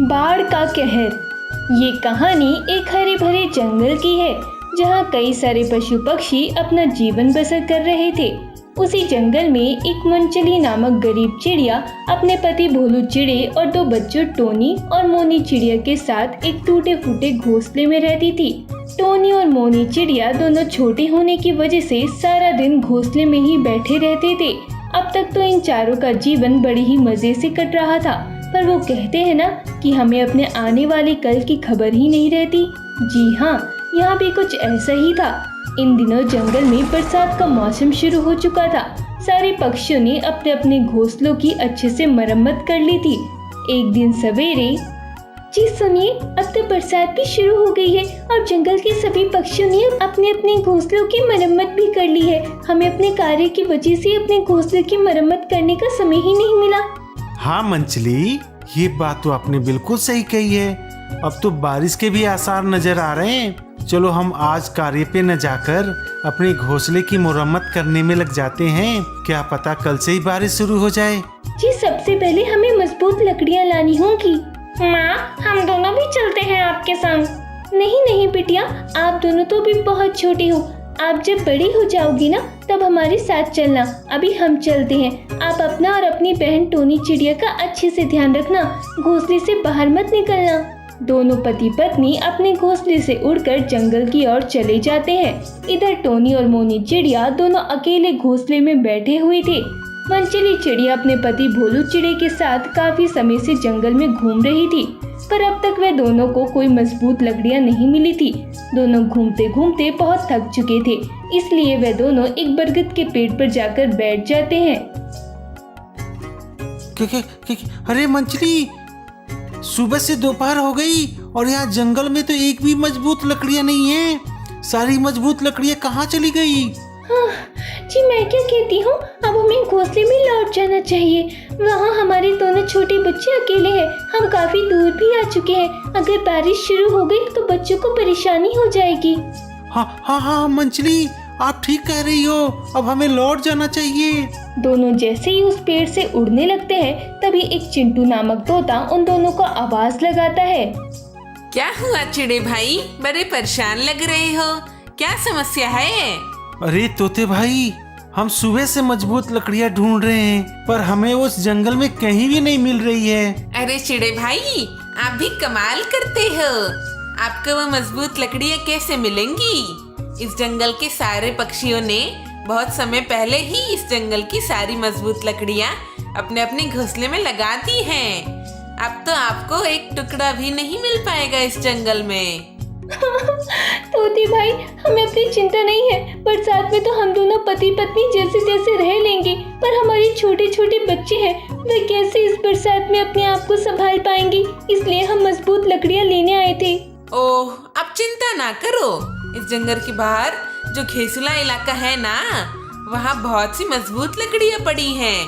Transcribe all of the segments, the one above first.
बाढ़ का कहर। ये कहानी एक हरे भरे जंगल की है जहाँ कई सारे पशु पक्षी अपना जीवन बसर कर रहे थे। उसी जंगल में एक मंचली नामक गरीब चिड़िया अपने पति भोलू चिड़े और दो बच्चों टोनी और मोनी चिड़िया के साथ एक टूटे फूटे घोंसले में रहती थी। टोनी और मोनी चिड़िया दोनों छोटे होने की वजह से सारा दिन घोंसले में ही बैठे रहते थे। अब तक तो इन चारों का जीवन बड़ी ही मजे से कट रहा था, पर वो कहते हैं ना कि हमें अपने आने वाले कल की खबर ही नहीं रहती। जी हाँ, यहाँ भी कुछ ऐसा ही था। इन दिनों जंगल में बरसात का मौसम शुरू हो चुका था। सारे पक्षियों ने अपने अपने घोंसलों की अच्छे से मरम्मत कर ली थी। एक दिन सवेरे, जी सुनिए, अब तो बरसात भी शुरू हो गई है और जंगल के सभी पक्षियों ने अपने अपने घोंसलों की मरम्मत भी कर ली है। हमें अपने कार्य की वजह से अपने घोंसले की मरम्मत करने का समय ही नहीं मिला। हाँ मंचली, ये बात तो आपने बिल्कुल सही कही है। अब तो बारिश के भी आसार नजर आ रहे हैं। चलो हम आज कार्य पे न जाकर अपने घोंसले की मुरम्मत करने में लग जाते हैं। क्या पता कल से ही बारिश शुरू हो जाए। जी सबसे पहले हमें मजबूत लकड़ियाँ लानी होंगी। माँ, हम दोनों भी चलते हैं आपके संग। नहीं नहीं बिटिया, आप दोनों तो भी बहुत छोटी हो। आप जब बड़ी हो जाओगी ना तब हमारे साथ चलना। अभी हम चलते हैं। आप अपना और अपनी बहन टोनी चिड़िया का अच्छे से ध्यान रखना। घोंसले से बाहर मत निकलना। दोनों पति पत्नी अपने घोंसले से उड़कर जंगल की ओर चले जाते हैं। इधर टोनी और मोनी चिड़िया दोनों अकेले घोंसले में बैठे हुए थे। मंचली चिड़िया अपने पति भोलू चिड़े के साथ काफी समय से जंगल में घूम रही थी, पर अब तक वे दोनों को कोई मजबूत लकड़ियां नहीं मिली थी। दोनों घूमते घूमते बहुत थक चुके थे, इसलिए वे दोनों एक बरगद के पेड़ पर जाकर बैठ जाते हैं। अरे मंचली, सुबह से दोपहर हो गई और यहाँ जंगल में तो एक भी मजबूत लकड़ियाँ नहीं है। सारी मजबूत लकड़ियाँ कहाँ चली गई? हाँ, जी मैं क्या कहती हूँ, अब हमें घोंसले में लौट जाना चाहिए। वहाँ हमारे दोनों छोटे बच्चे अकेले हैं। हम काफी दूर भी आ चुके हैं। अगर बारिश शुरू हो गई तो बच्चों को परेशानी हो जाएगी। हाँ मंचली, आप ठीक कह रही हो। अब हमें लौट जाना चाहिए। दोनों जैसे ही उस पेड़ से उड़ने लगते हैं तभी एक चिंटू नामक तोता उन दोनों को आवाज लगाता है। क्या हुआ चिड़े भाई, बड़े परेशान लग रहे हो, क्या समस्या है? अरे तोते भाई, हम सुबह से मजबूत लकड़ियाँ ढूंढ रहे हैं, पर हमें उस जंगल में कहीं भी नहीं मिल रही है। अरे चिड़े भाई, आप भी कमाल करते हो। आपको वो मजबूत लकड़ियाँ कैसे मिलेंगी? इस जंगल के सारे पक्षियों ने बहुत समय पहले ही इस जंगल की सारी मजबूत लकड़ियाँ अपने अपने घोंसले में लगा दी हैं। अब तो आपको एक टुकड़ा भी नहीं मिल पाएगा इस जंगल में। तोते भाई, हमें अपनी चिंता नहीं है। बरसात में तो हम दोनों पति पत्नी जैसे तैसे रह लेंगे, पर हमारे छोटे छोटे बच्चे हैं, वे कैसे इस बरसात में अपने आप को संभाल पाएंगे? इसलिए हम मजबूत लकड़ियाँ लेने आए थे। ओह, आप चिंता ना करो। इस जंगल के बाहर जो घेसुला इलाका है ना, वहाँ बहुत सी मजबूत लकड़ियाँ पड़ी हैं।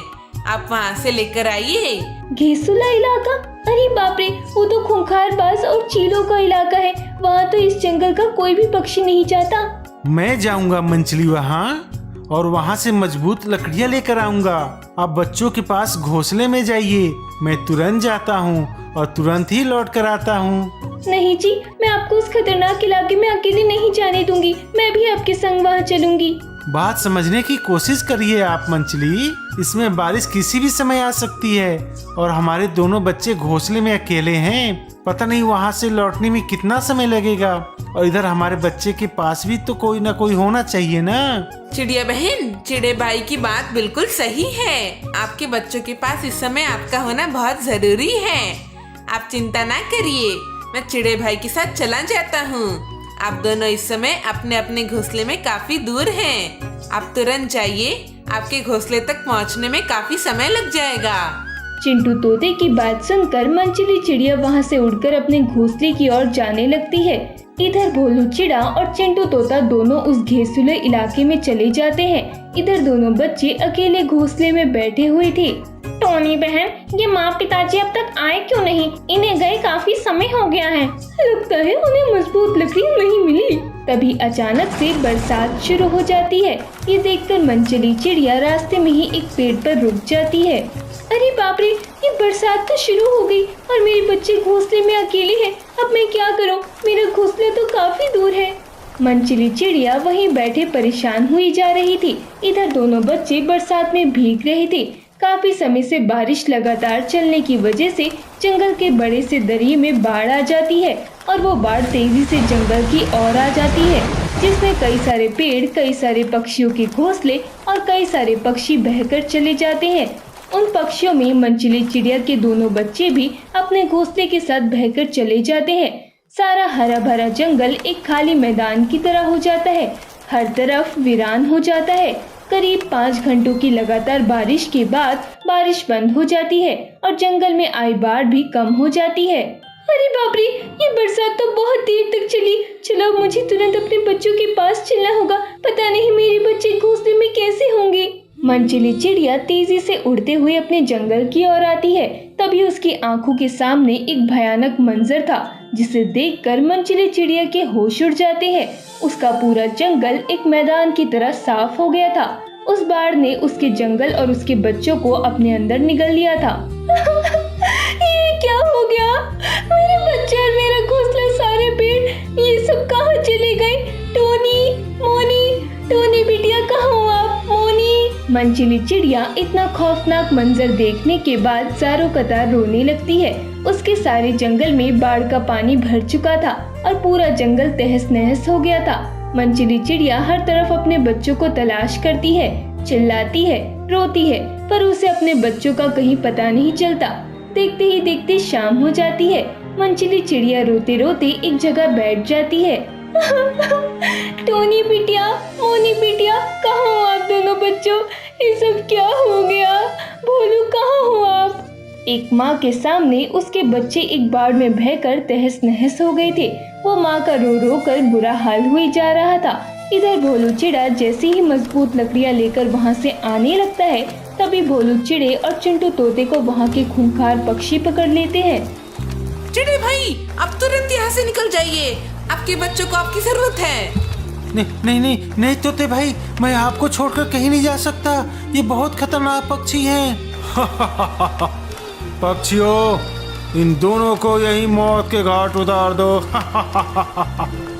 आप वहाँ से लेकर आइए। घेसुला इलाका? अरे बाप रे, वो तो खूंखार बाज और चीलों का इलाका है। वहाँ तो इस जंगल का कोई भी पक्षी नहीं जाता। मैं जाऊंगा मंचली वहाँ, और वहाँ से मजबूत लकड़ियाँ लेकर आऊंगा। आप बच्चों के पास घोंसले में जाइए, मैं तुरंत जाता हूँ और तुरंत ही लौट कर आता हूँ। नहीं जी, मैं आपको उस खतरनाक इलाके में अकेले नहीं जाने दूंगी। मैं भी आपके संग वहाँ चलूंगी। बात समझने की कोशिश करिए आप मंचली। इसमें बारिश किसी भी समय आ सकती है और हमारे दोनों बच्चे घोंसले में अकेले हैं। पता नहीं वहाँ से लौटने में कितना समय लगेगा, और इधर हमारे बच्चे के पास भी तो कोई ना कोई होना चाहिए ना। चिड़िया बहन, चिड़े भाई की बात बिल्कुल सही है। आपके बच्चों के पास इस समय आपका होना बहुत जरूरी है। आप चिंता ना करिए, मैं चिड़े भाई के साथ चला जाता हूँ। आप दोनों इस समय अपने अपने घोंसले में काफी दूर हैं। आप तुरंत जाइए, आपके घोंसले तक पहुँचने में काफी समय लग जाएगा। चिंटू तोते की बात सुनकर मंचली चिड़िया वहाँ से उड़कर अपने घोंसले की ओर जाने लगती है। इधर भोलू चिड़ा और चिंटू तोता दोनों उस घेसुले इलाके में चले जाते हैं। इधर दोनों बच्चे अकेले घोंसले में बैठे हुए थे। टोनी बहन, ये माँ पिताजी अब तक आए क्यों नहीं? इन्हें गए काफी समय हो गया है। लगता है उन्हें मजबूत लकड़ी नहीं मिली। तभी अचानक से बरसात शुरू हो जाती है। ये देखकर मंचली चिड़िया रास्ते में ही एक पेड़ पर रुक जाती है। अरे बाप रे, ये बरसात तो शुरू हो गई और मेरे बच्चे घोंसले में अकेले हैं। अब मैं क्या करूं? मेरा घोंसला तो काफी दूर है। मनचली चिड़िया वहीं बैठे परेशान हुई जा रही थी। इधर दोनों बच्चे बरसात में भीग रहे थे। काफी समय से बारिश लगातार चलने की वजह से जंगल के बड़े से दरिये में बाढ़ आ जाती है और वो बाढ़ तेजी से जंगल की ओर आ जाती है, जिसमें कई सारे पेड़, कई सारे पक्षियों के घोंसले और कई सारे पक्षी बहकर चले जाते हैं। उन पक्षियों में मनचली चिड़िया के दोनों बच्चे भी अपने घोंसले के साथ बहकर चले जाते हैं। सारा हरा भरा जंगल एक खाली मैदान की तरह हो जाता है। हर तरफ वीरान हो जाता है। करीब 5 घंटों की लगातार बारिश के बाद बारिश बंद हो जाती है और जंगल में आई बाढ़ भी कम हो जाती है। अरे बाप रे, ये बरसात तो बहुत देर तक चली। चलो अब मुझे तुरंत अपने बच्चों के पास चलना होगा। पता नहीं मेरे बच्चे घोंसले में कैसे होंगे। मनचली चिड़िया तेजी से उड़ते हुए अपने जंगल की ओर आती है। तभी उसकी आंखों के सामने एक भयानक मंजर था, जिसे देखकर मनचली चिड़िया के होश उड़ जाते हैं। उसका पूरा जंगल एक मैदान की तरह साफ हो गया था। उस बाढ़ ने उसके जंगल और उसके बच्चों को अपने अंदर निगल लिया था। ये क्या हो गया? मेरे बच्चे और मेरा घोंसला, सारे पेड़, ये सब कहाँ चले गए? टोनी, मोनी, टोनी बिटिया कहाँ हो आप? मोनी। मनचली चिड़िया इतना खौफनाक मंजर देखने के बाद चारों कतार रोने लगती है। उसके सारे जंगल में बाढ़ का पानी भर चुका था और पूरा जंगल तहस नहस हो गया था। मनचली चिड़िया हर तरफ अपने बच्चों को तलाश करती है, चिल्लाती है, रोती है, पर उसे अपने बच्चों का कहीं पता नहीं चलता। देखते ही देखते शाम हो जाती है। मनचली चिड़िया रोते रोते एक जगह बैठ जाती है। टोनी बिटिया, मोनी बिटिया, कहाँ हो आप दोनों बच्चों? ये सब क्या हो गया? भोलू कहाँ हो आप? एक माँ के सामने उसके बच्चे एक बाढ़ में बहकर तहस नहस हो गए थे। वो माँ का रो रो कर बुरा हाल हुई जा रहा था। इधर भोलू चिड़ा जैसे ही मजबूत लकड़ियाँ लेकर वहाँ से आने लगता है, तभी भोलू चिड़े और चिंटू तोते को वहाँ के खूंखार पक्षी पकड़ लेते हैं। चिड़े भाई, आप तुरंत यहाँ से निकल जाइए। आपके बच्चों को आपकी जरूरत है। नहीं तोते भाई, मैं आपको छोड़कर कहीं नहीं जा सकता। ये बहुत खतरनाक पक्षी हैं। पक्षियों, इन दोनों को यही मौत के घाट उतार दो।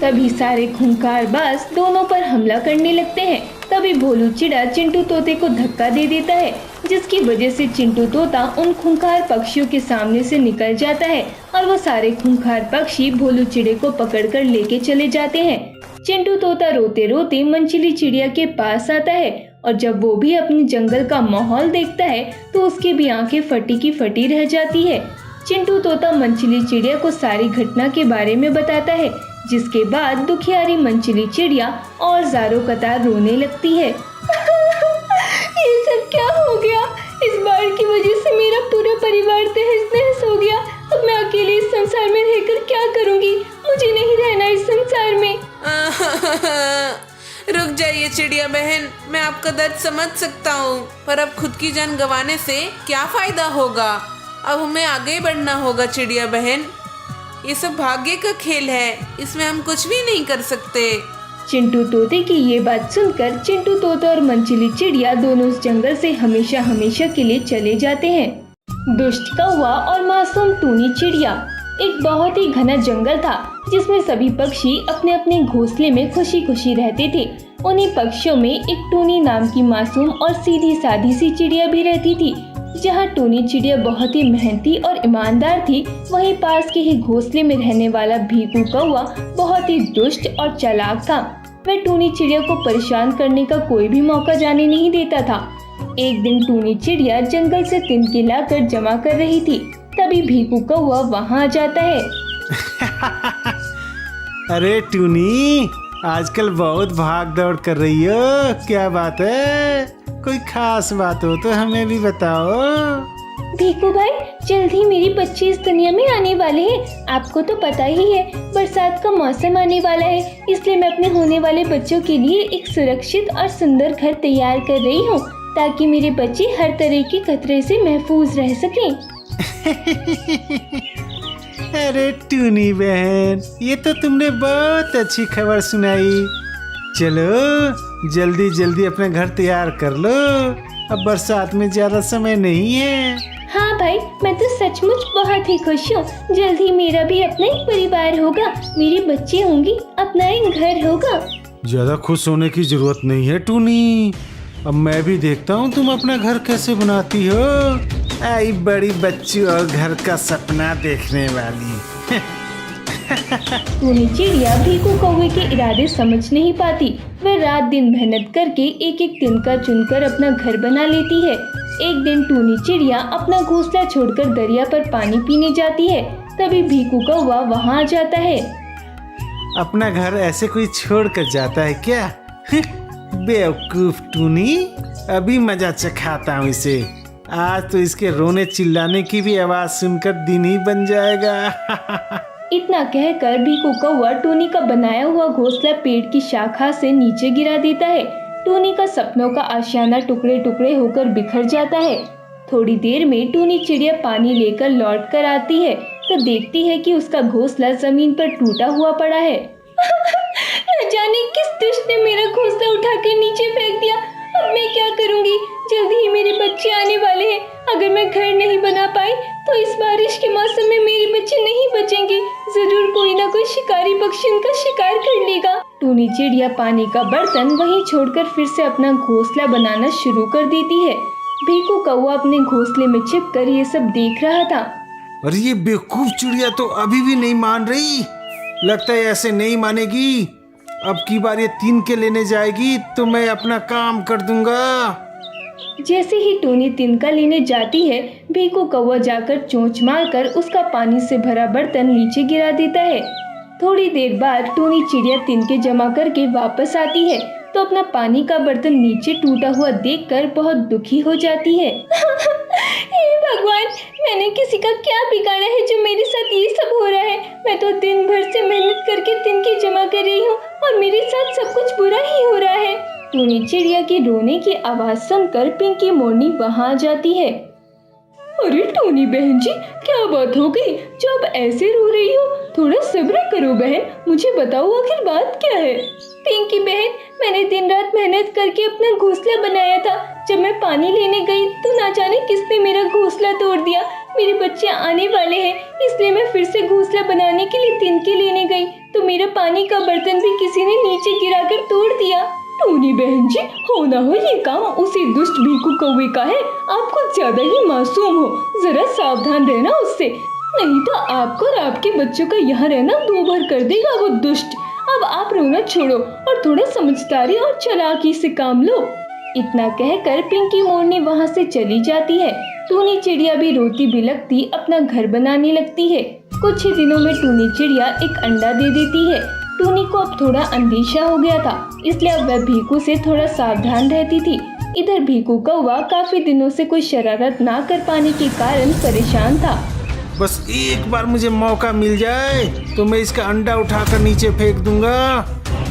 तभी सारे खूंखार बाज दोनों पर हमला करने लगते हैं। तभी भोलू चिड़ा चिंटू तोते को धक्का दे देता है, जिसकी वजह से चिंटू तोता उन खूंखार पक्षियों के सामने से निकल जाता है और वो सारे खूंखार पक्षी भोलू चिड़े को पकड़कर लेके चले जाते हैं। चिंटू तोता रोते रोते मनचली चिड़िया के पास आता है और जब वो भी अपने जंगल का माहौल देखता है तो उसकी भी आंखें फटी की फटी रह जाती है। चिंटू तोता मनचली चिड़िया को सारी घटना के बारे में बताता है, जिसके बाद दुखियारी मनचली चिड़िया और ज़ारों कतार रोने लगती है। ये सब क्या हो गया? इस बाढ़ की वजह से मेरा पूरा परिवार तहस नहस हो गया। अब मैं अकेले इस संसार में रहकर क्या करूँगी? मुझे नहीं रहना इस संसार में। रुक जाइए चिड़िया बहन, मैं आपका दर्द समझ सकता हूँ, पर अब खुद की जान गंवाने से क्या फायदा होगा? अब हमें आगे बढ़ना होगा चिड़िया बहन। ये सब भाग्य का खेल है, इसमें हम कुछ भी नहीं कर सकते। चिंटू तोते की ये बात सुनकर चिंटू तोता और मनचली चिड़िया दोनों उस जंगल से हमेशा हमेशा के लिए चले जाते हैं। दुष्ट कौवा और मासूम टूनी चिड़िया। एक बहुत ही घना जंगल था, जिसमें सभी पक्षी अपने अपने घोंसले में खुशी खुशी रहते थे। उन्हीं पक्षियों में एक टूनी नाम की मासूम और सीधी सादी सी चिड़िया भी रहती थी। जहाँ टूनी चिड़िया बहुत ही मेहनती और ईमानदार थी, वहीं पास के ही घोंसले में रहने वाला भीकू कौवा बहुत ही दुष्ट और चालाक था। वह टूनी चिड़िया को परेशान करने का कोई भी मौका जाने नहीं देता था। एक दिन टूनी चिड़िया जंगल से तिनके लाकर जमा कर रही थी, तभी भीकू कौवा वहाँ आ जाता है। अरे टूनी, आजकल बहुत भाग दौड़ कर रही हो, क्या बात है? कोई खास बात हो तो हमें भी बताओ। भीकू भाई, जल्द ही मेरे बच्चे इस दुनिया में आने वाले हैं। आपको तो पता ही है, बरसात का मौसम आने वाला है, इसलिए मैं अपने होने वाले बच्चों के लिए एक सुरक्षित और सुंदर घर तैयार कर रही हूँ, ताकि मेरे बच्चे हर तरह के खतरे से महफूज रह सकें। अरे टूनी बहन, ये तो तुमने बहुत अच्छी खबर सुनाई। चलो जल्दी जल्दी अपना घर तैयार कर लो, अब बरसात में ज्यादा समय नहीं है। हाँ भाई, मैं तो सचमुच बहुत ही खुश हूँ। जल्द ही मेरा भी अपना एक परिवार होगा, मेरे बच्चे होंगे, अपना एक घर होगा। ज्यादा खुश होने की जरूरत नहीं है टूनी। अब मैं भी देखता हूँ तुम अपना घर कैसे बनाती हो। आई बड़ी बच्ची और घर का सपना देखने वाली। टूनी चिड़िया भीकू कौवे के इरादे समझ नहीं पाती। वह रात दिन मेहनत करके एक एक तिनका चुनकर अपना घर बना लेती है। एक दिन टूनी चिड़िया अपना घोंसला छोड़कर दरिया पर पानी पीने जाती है। तभी भीकू कौवा वहाँ आ जाता है। अपना घर ऐसे कोई छोड़ कर जाता है क्या? बेवकूफ टूनी, अभी मजा चखाता हूँ इसे। आज तो इसके रोने चिल्लाने की भी आवाज सुनकर दिन ही बन जाएगा। इतना कहकर भीकू कौवा टूनी का बनाया हुआ घोंसला पेड़ की शाखा से नीचे गिरा देता है। टूनी का सपनों का आशियाना टुकड़े टुकड़े होकर बिखर जाता है। थोड़ी देर में टूनी चिड़िया पानी लेकर लौट कर आती है तो देखती है कि उसका घोंसला जमीन पर टूटा हुआ पड़ा है। न जाने किस दुष्ट ने मेरा घोंसला उठाकर नीचे फेंक दिया। अब मैं क्या करूंगी? जल्दी ही मेरे बच्चे आने वाले हैं। अगर मैं घर नहीं बना पाई तो इस बारिश के मौसम में मेरे बच्चे नहीं बचेंगे। जरूर कोई ना कोई शिकारी पक्षी उनका शिकार कर लेगा। टूनी चिड़िया पानी का बर्तन वहीं छोड़कर फिर से अपना घोंसला बनाना शुरू कर देती है। भीकू कौवा अपने घोंसले में छिपकर ये सब देख रहा था। अरे ये बेवकूफ चिड़िया तो अभी भी नहीं मान रही। लगता है ऐसे नहीं मानेगी। अब की बार ये तिनके लेने जाएगी तो मैं अपना काम कर दूंगा। जैसे ही टूनी तिनका लेने जाती है, भीकू कौवा जाकर चोंच मारकर उसका पानी से भरा बर्तन नीचे गिरा देता है। थोड़ी देर बाद टूनी चिड़िया तिनके जमा करके वापस आती है तो अपना पानी का बर्तन नीचे टूटा हुआ देखकर बहुत दुखी हो जाती है। हे भगवान, मैंने किसी का क्या बिगाड़ा है जो मेरे साथ ये सब हो रहा है? मैं तो दिन भर से मेहनत करके तिनके जमा कर रही हूँ और मेरे साथ सब कुछ बुरा ही हो रहा है। टूनी चिड़िया की रोने की आवाज सुनकर पिंकी मोरनी वहाँ आ जाती है। अरे टूनी बहन जी, क्या बात हो गई जो आप ऐसे रो रही हो? थोड़ा सब्र करो बहन, मुझे बताओ आखिर बात क्या है? पिंकी बहन, मैंने दिन रात मेहनत करके अपना घोंसला बनाया था। जब मैं पानी लेने गई तो ना जाने किसने मेरा घोंसला तोड़ दिया। मेरे बच्चे आने वाले हैं, इसलिए मैं फिर से घोंसला बनाने के लिए तिनके लेने गई तो मेरा पानी का बर्तन भी किसी ने नीचे गिराकर तोड़ दिया। टूनी बहन जी, हो ना हो ये काम उसी दुष्ट भीकू कौवे का है। आप कुछ ज्यादा ही मासूम हो, जरा सावधान रहना उससे, नहीं तो आपको और आपके बच्चों का यहाँ रहना दूभर कर देगा वो दुष्ट। अब आप रोना छोड़ो और थोड़ा समझदारी और चालाकी से काम लो। इतना कहकर पिंकी मोरनी वहाँ से चली जाती है। टूनी चिड़िया भी रोती बिलखती अपना घर बनाने लगती है। कुछ ही दिनों में टूनी चिड़िया एक अंडा दे देती है। टूनी को अब थोड़ा अंदेशा हो गया था, इसलिए अब वह भीकू से थोड़ा सावधान रहती थी। इधर भीकू कौवा काफी दिनों से कोई शरारत ना कर पाने के कारण परेशान था। बस एक बार मुझे मौका मिल जाए तो मैं इसका अंडा उठाकर नीचे फेंक दूंगा।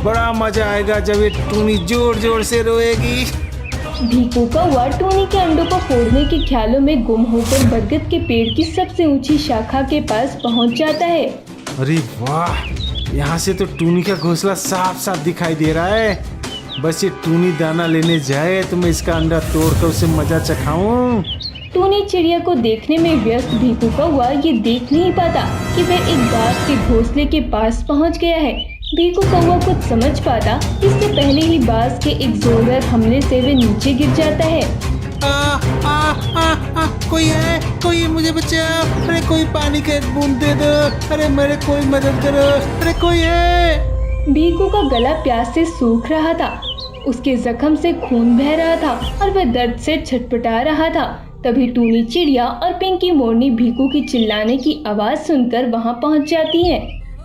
बड़ा मजा आएगा जब ये टूनी जोर जोर से रोएगी। भीकू कौवा टूनी के अंडों को फोड़ने के ख्यालों में गुम होकर बरगद के पेड़ की सबसे ऊंची शाखा के पास पहुंच जाता है। अरे वाह, यहाँ से तो टूनी का घोंसला साफ साफ दिखाई दे रहा है। बस ये टूनी दाना लेने जाए तो मैं इसका अंडा तोड़कर उसे मजा चखाऊं। टूनी चिड़िया को देखने में व्यस्त भीकू कौवा ये देख नहीं पाता कि वह एक बाघ के घोंसले के पास पहुंच गया है। भीकू कौवा कुछ समझ पाता इससे पहले ही बाघ के एक जोरदार हमले से वह नीचे गिर जाता है। कोई है, मुझे बचा। अरे कोई पानी का एक बूंद दे दो। अरे मेरे कोई मदद करो। अरे कोई है। भीकू का गला प्यास से सूख रहा था, उसके जख्म से खून बह रहा था और वह दर्द से छटपटा रहा था। तभी टूनी चिड़िया और पिंकी मोरनी भीकू की चिल्लाने की आवाज सुनकर वहां पहुंच जाती हैं।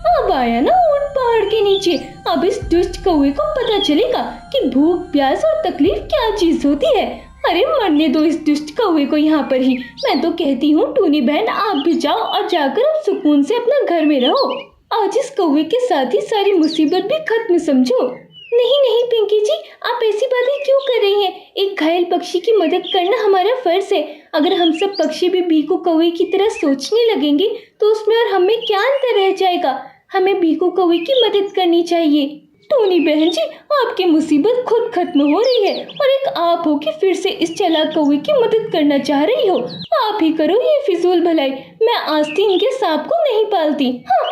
अब आया ना ऊंट पहाड़ के नीचे। अब इस दुष्ट कौवे को पता चलेगा कि भूख, प्यास और तकलीफ क्या चीज होती है। अरे मरने दो इस दुष्ट कौवे को यहाँ पर ही। मैं तो कहती हूँ टूनी बहन, आप भी जाओ और जाकर अब सुकून से अपना घर में रहो। आज इस कौवे के साथ ही सारी मुसीबत भी खत्म समझो। नहीं नहीं पिंकी जी, आप ऐसी बातें क्यों कर रही हैं? एक घायल पक्षी की मदद करना हमारा फर्ज है। अगर हम सब पक्षी भी भीकू कौवे की तरह सोचने लगेंगे तो उसमें और हमें क्या अंतर रह जाएगा। हमें भीकू कौवे की मदद करनी चाहिए। टूनी बहन जी, आपकी मुसीबत खुद खत्म हो रही है और एक आप हो कि फिर से इस चालाक कौवे की मदद करना चाह रही हो। आप ही करो ये फिजूल भलाई, मैं आस्तीन के सांप को नहीं पालती। हाँ।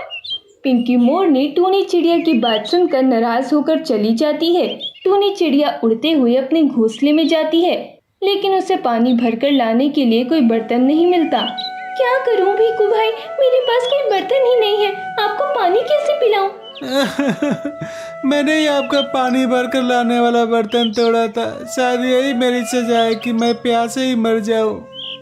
पिंकी मोरनी टूनी चिड़िया की बात सुनकर नाराज होकर चली जाती है। टूनी चिड़िया उड़ते हुए अपने घोंसले में जाती है, लेकिन उसे पानी भरकर लाने के लिए कोई बर्तन नहीं मिलता। क्या करूं भीकू भाई, मेरे पास कोई बर्तन ही नहीं है, आपको पानी कैसे पिलाऊं? मैंने ही आपका पानी भरकर लाने वाला बर्तन तोड़ा था, शायद यही मेरी सजा है कि मैं प्यासे ही मर जाऊं।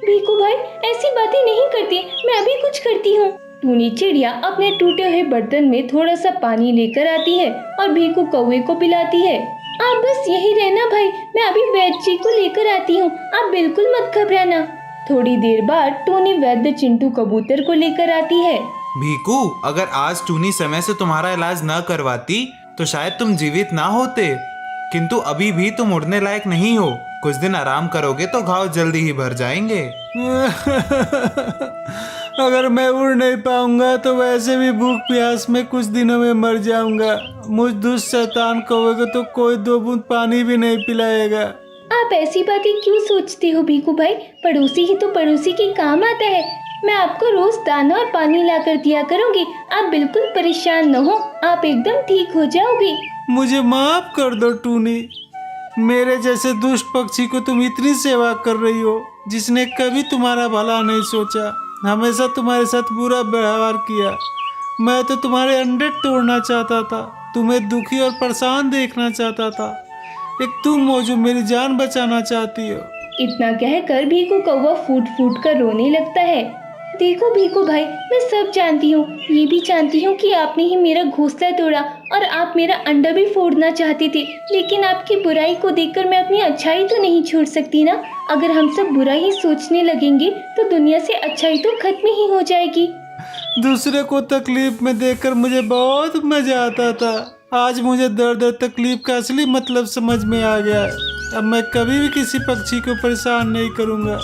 भीकू भाई ऐसी बातें नहीं करती, मैं अभी कुछ करती हूँ। टूनी चिड़िया अपने टूटे हुए बर्तन में थोड़ा सा पानी लेकर आती है और भीकू कौवे को पिलाती है। आप बस यही रहना भाई, मैं अभी वैद्य जी को लेकर आती हूँ, आप बिल्कुल मत घबराना। थोड़ी देर बाद टूनी वैद्य चिंटू कबूतर को लेकर आती है। भीकू, अगर आज टूनी समय से तुम्हारा इलाज न करवाती तो शायद तुम जीवित ना होते, किंतु अभी भी तुम उड़ने लायक नहीं हो। कुछ दिन आराम करोगे तो घाव जल्दी ही भर जाएंगे। अगर मैं उड़ नहीं पाऊंगा तो वैसे भी भूख प्यास में कुछ दिनों में मर जाऊंगा। मुझ दुष्ट शैतान कौवे को तो कोई 2 बूंद पानी भी नहीं पिलाएगा। आप ऐसी बातें क्यों सोचते हो भीकू भाई, पड़ोसी ही तो पड़ोसी के काम आता है। मैं आपको रोज दाना और पानी ला कर दिया करूँगी, आप बिल्कुल परेशान न हो, आप एकदम ठीक हो जाओगे। मुझे माफ कर दो टूनी, मेरे जैसे दुष्ट पक्षी को तुम इतनी सेवा कर रही हो जिसने कभी तुम्हारा भला नहीं सोचा, हमेशा तुम्हारे साथ बुरा व्यवहार किया। मैं तो तुम्हारे अंडे तोड़ना चाहता था, तुम्हें दुखी और परेशान देखना चाहता था। एक तुम हो जो मेरी जान बचाना चाहती हो। इतना कहकर भीकू कौवा फूट फूट कर रोने लगता है। देखो भीकू भाई, मैं सब जानती हूँ, ये भी जानती हूँ कि आपने ही मेरा घोंसला तोड़ा और आप मेरा अंडा भी फोड़ना चाहते थे, लेकिन आपकी बुराई को देखकर मैं अपनी अच्छाई तो नहीं छोड़ सकती ना। अगर हम सब बुरा ही सोचने लगेंगे तो दुनिया से अच्छाई तो खत्म ही हो जाएगी। दूसरे को तकलीफ में देखकर मुझे बहुत मजा आता था, आज मुझे दर्द और तकलीफ का असली मतलब समझ में आ गया है। अब मैं कभी भी किसी पक्षी को परेशान नहीं करूँगा,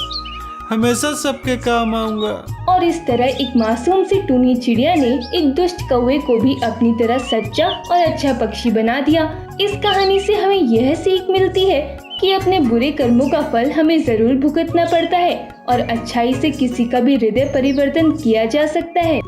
हमेशा सबके काम आऊंगा। और इस तरह एक मासूम सी टूनी चिड़िया ने एक दुष्ट कौवे को भी अपनी तरह सच्चा और अच्छा पक्षी बना दिया। इस कहानी से हमें यह सीख मिलती है कि अपने बुरे कर्मों का फल हमें जरूर भुगतना पड़ता है और अच्छाई से किसी का भी हृदय परिवर्तन किया जा सकता है।